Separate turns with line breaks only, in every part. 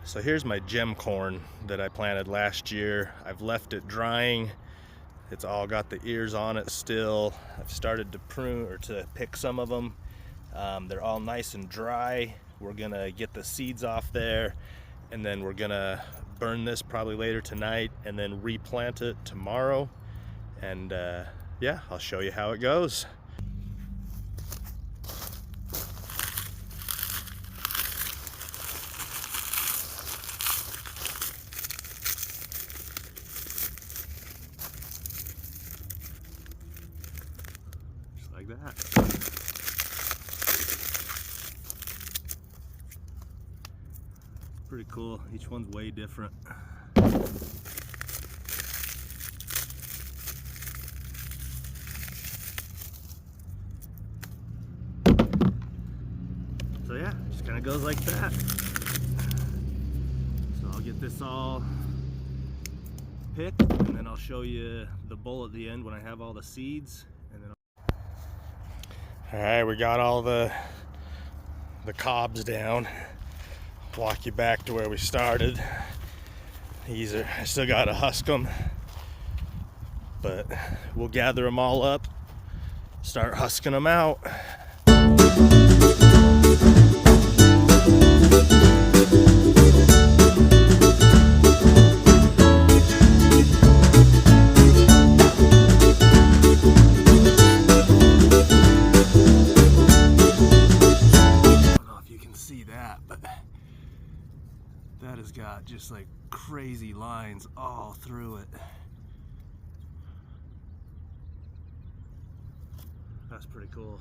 So here's my gem corn that I planted last year. I've left it drying. It's all got the ears on it still. I've started to prune or to pick some of them. They're all nice and dry. We're gonna get the seeds off there, and then we're gonna burn this probably later tonight and then replant it tomorrow. And yeah, I'll show you how it goes. Just like that. Pretty cool. Each one's way different. So yeah, just kind of goes like that. So I'll get this all picked, and then I'll show you the bowl at the end when I have all the seeds. And then all right, we got all the cobs down. Walk you back to where we started. These are, I still gotta husk them, but we'll gather them all up, start husking them out. That has got just like crazy lines all through it. That's pretty cool.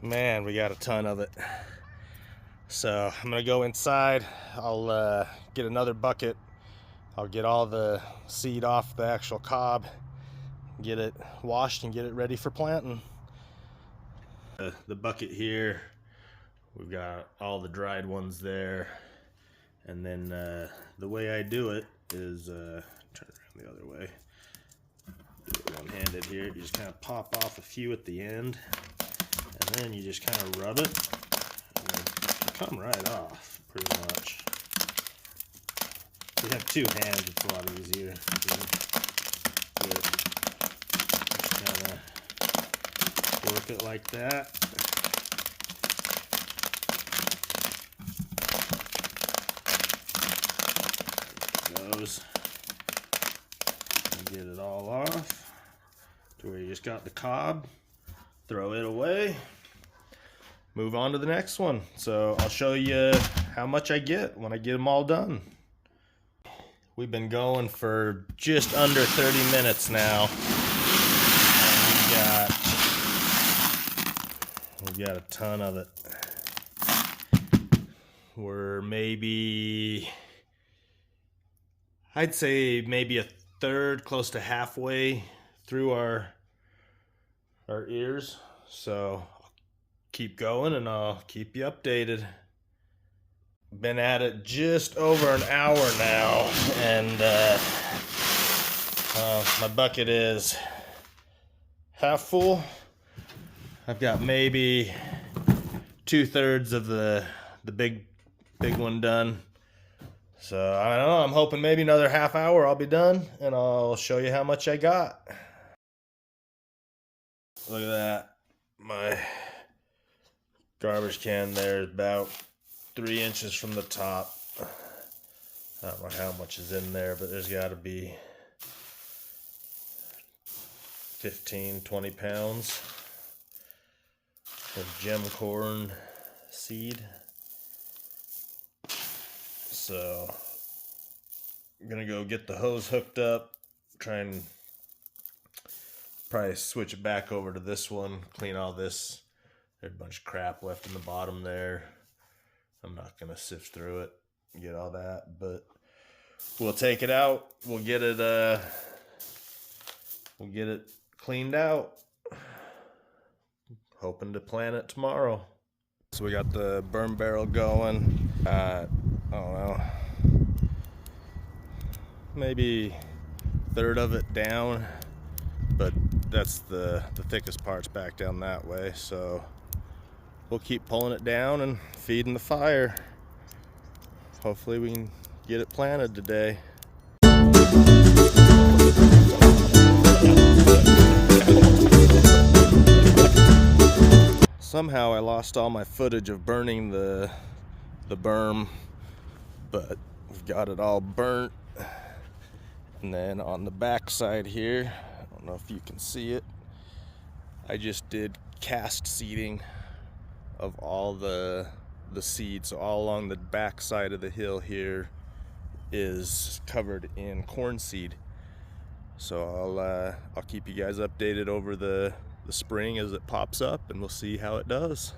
Man, we got a ton of it. So I'm gonna go inside. I'll get another bucket. I'll get all the seed off the actual cob, get it washed and get it ready for planting. The bucket here, we've got all the dried ones there. And then the way I do it is, turn it around the other way. Do it one-handed here. You just kind of pop off a few at the end. And then you just kind of rub it, and it'll come right off, pretty much. If you have two hands, it's a lot easier. Just kind of work it like that. There it goes. And get it all off to where you just got the cob. Throw it away, move on to the next one. So I'll show you how much I get when I get them all done. We've been going for just under 30 minutes now. And we got a ton of it. We're maybe, I'd say maybe a third, close to halfway through our ears. So I'll keep going and I'll keep you updated. Been at it just over an hour now, and my bucket is half full. I've got maybe 2/3 of the big one done. So I don't know, I'm hoping maybe another half hour I'll be done, and I'll show you how much I got. Look at that. My garbage can there is about 3 inches from the top. I don't know how much is in there, but there's got to be 15-20 pounds of gem corn seed. So I'm gonna go get the hose hooked up, try and probably switch it back over to this one, clean all this. There's a bunch of crap left in the bottom there. I'm not gonna sift through it and get all that, but we'll take it out. We'll get it we'll get it cleaned out. Hoping to plant it tomorrow. So we got the burn barrel going. I don't know, maybe a third of it down, but that's the thickest part's back down that way. So we'll keep pulling it down and feeding the fire. Hopefully we can get it planted today. Somehow I lost all my footage of burning the berm, but we've got it all burnt. And then on the back side here, I don't know if you can see it, I just did cast seeding of all the seeds. So all along the back side of the hill here is covered in corn seed. So I'll keep you guys updated over the spring as it pops up, and we'll see how it does.